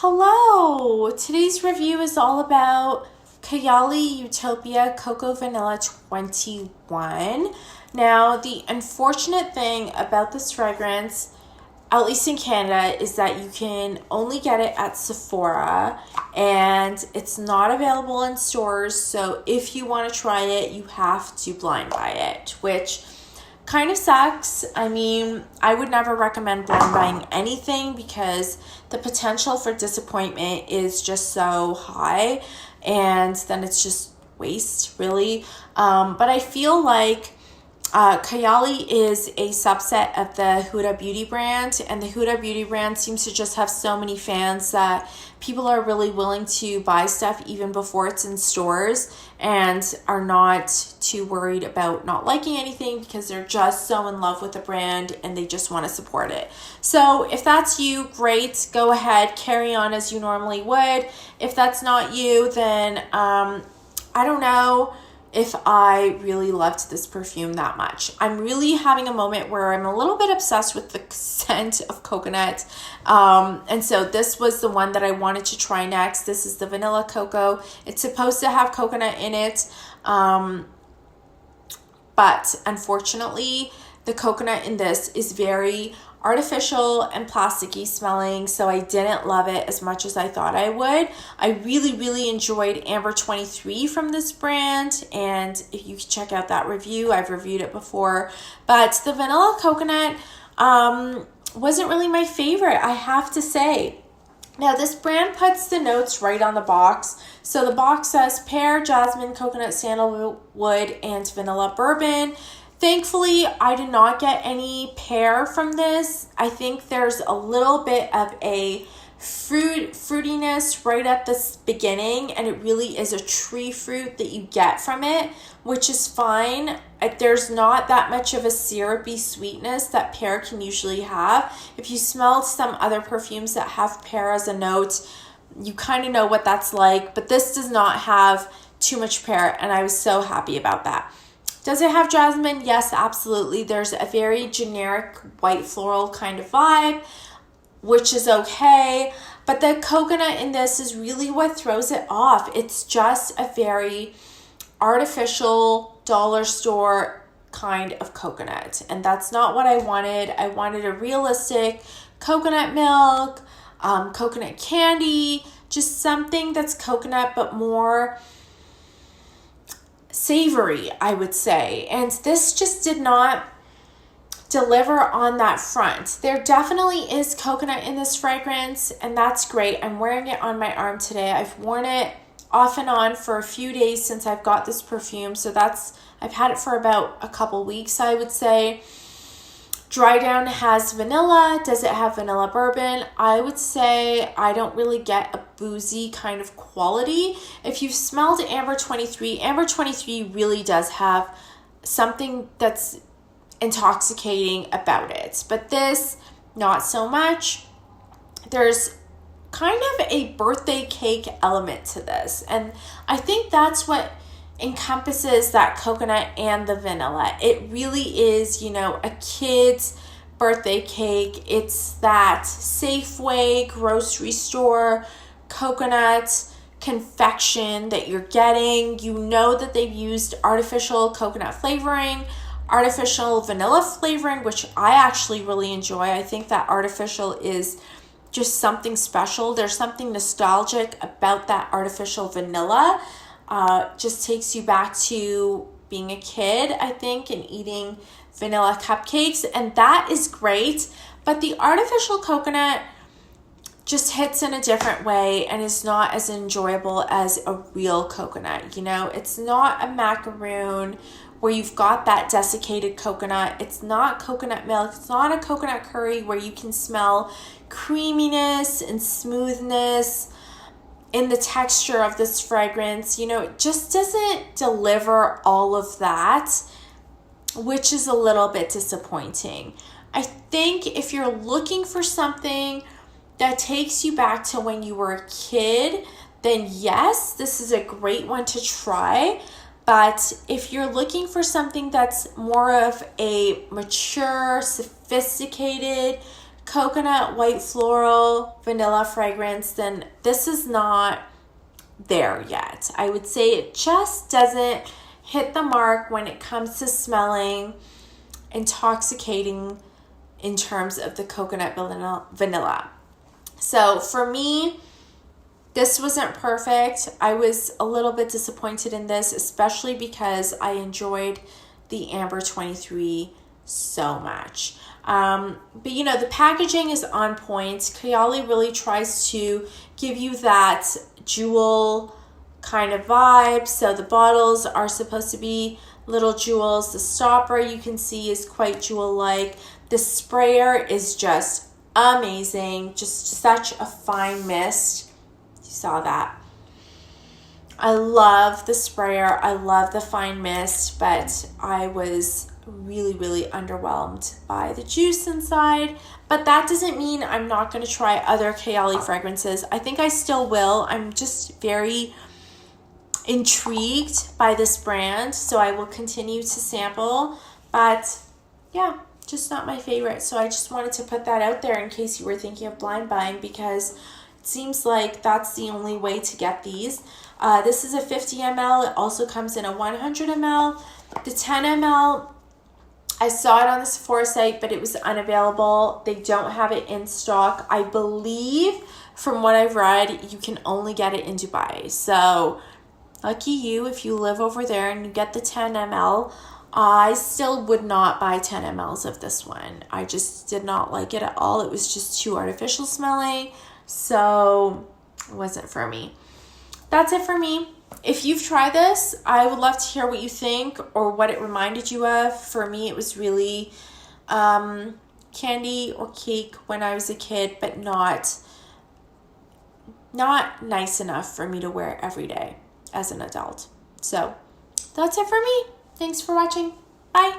Hello! Today's review is all about Kayali Utopia Coco Vanilla 21. Now, the unfortunate thing about this fragrance, at least in Canada, is that you can only get it at Sephora and it's not available in stores. So if you want to try it, you have to blind buy it, which kind of sucks. I mean, I would never recommend blind buying anything because the potential for disappointment is just so high, and then it's just waste, really. But I feel like Kayali is a subset of the Huda Beauty brand, and the Huda Beauty brand seems to just have so many fans that people are really willing to buy stuff even before it's in stores and are not too worried about not liking anything because they're just so in love with the brand and they just want to support it. So if that's you, great, go ahead, carry on as you normally would. If that's not you, then I don't know if I really loved this perfume that much. I'm really having a moment where I'm a little bit obsessed with the scent of coconut. And so this was the one that I wanted to try next. This is the Vanilla Coco. It's supposed to have coconut in it. But unfortunately, the coconut in this is very artificial and plasticky smelling, so I didn't love it as much as I thought I would. I really enjoyed Amber 23 from this brand, and if you can check out that review, I've reviewed it before. But the Vanilla Coconut wasn't really my favorite, I have to say. Now, this brand puts the notes right on the box. So the box says pear, jasmine, coconut, sandalwood, and vanilla bourbon. Thankfully, I did not get any pear from this. I think there's a little bit of a fruitiness right at the beginning, and it really is a tree fruit that you get from it, which is fine. There's not that much of a syrupy sweetness that pear can usually have. If you smelled some other perfumes that have pear as a note, you kind of know what that's like, but this does not have too much pear, and I was so happy about that. Does it have jasmine? Yes, absolutely. There's a very generic white floral kind of vibe, which is okay. But the coconut in this is really what throws it off. It's just a very artificial dollar store kind of coconut. And that's not what I wanted. I wanted a realistic coconut milk, coconut candy, just something that's coconut but more savory, I would say. And this just did not deliver on that front. There definitely is coconut in this fragrance, and that's great. I'm wearing it on my arm today. I've worn it off and on for a few days since I've got this perfume. So I've had it for about a couple weeks, I would say. Dry Down has vanilla. Does it have vanilla bourbon? I would say I don't really get a boozy kind of quality. If you've smelled Amber 23, Amber 23 really does have something that's intoxicating about it. But this, not so much. There's kind of a birthday cake element to this. And I think that's what encompasses that coconut and the vanilla. It really is, a kid's birthday cake. It's that Safeway grocery store coconut confection that you're getting. You know that they've used artificial coconut flavoring, artificial vanilla flavoring, which I actually really enjoy. I think that artificial is just something special. There's something nostalgic about that artificial vanilla. Just takes you back to being a kid, I think, and eating vanilla cupcakes, and that is great. But the artificial coconut just hits in a different way and is not as enjoyable as a real coconut. It's not a macaroon where you've got that desiccated coconut. It's not coconut milk. It's not a coconut curry where you can smell creaminess and smoothness in the texture of this fragrance. It just doesn't deliver all of that, which is a little bit disappointing. I think if you're looking for something that takes you back to when you were a kid, then yes, this is a great one to try. But if you're looking for something that's more of a mature, sophisticated coconut, white floral, vanilla fragrance, then this is not there yet. I would say it just doesn't hit the mark when it comes to smelling intoxicating in terms of the coconut vanilla. So for me, this wasn't perfect. I was a little bit disappointed in this, especially because I enjoyed the Amber 23 so much. But you know, the packaging is on point. Kayali really tries to give you that jewel kind of vibe. So the bottles are supposed to be little jewels. The stopper you can see is quite jewel-like. The sprayer is just amazing. Just such a fine mist. You saw that. I love the sprayer. I love the fine mist, but I was really, really underwhelmed by the juice inside. But that doesn't mean I'm not going to try other Kayali fragrances. I think I still will. I'm just very intrigued by this brand, so I will continue to sample. But yeah, just not my favorite. So I just wanted to put that out there in case you were thinking of blind buying, because it seems like that's the only way to get these. This is a 50 ml. It also comes in a 100 ml. The 10 ml, I saw it on the Sephora site, but it was unavailable. They don't have it in stock. I believe, from what I've read, you can only get it in Dubai. So lucky you if you live over there and you get the 10 ml. I still would not buy 10 mLs of this one. I just did not like it at all. It was just too artificial smelling. So it wasn't for me. That's it for me. If you've tried this, I would love to hear what you think or what it reminded you of. For me, it was really candy or cake when I was a kid, but not nice enough for me to wear every day as an adult. So that's it for me. Thanks for watching. Bye.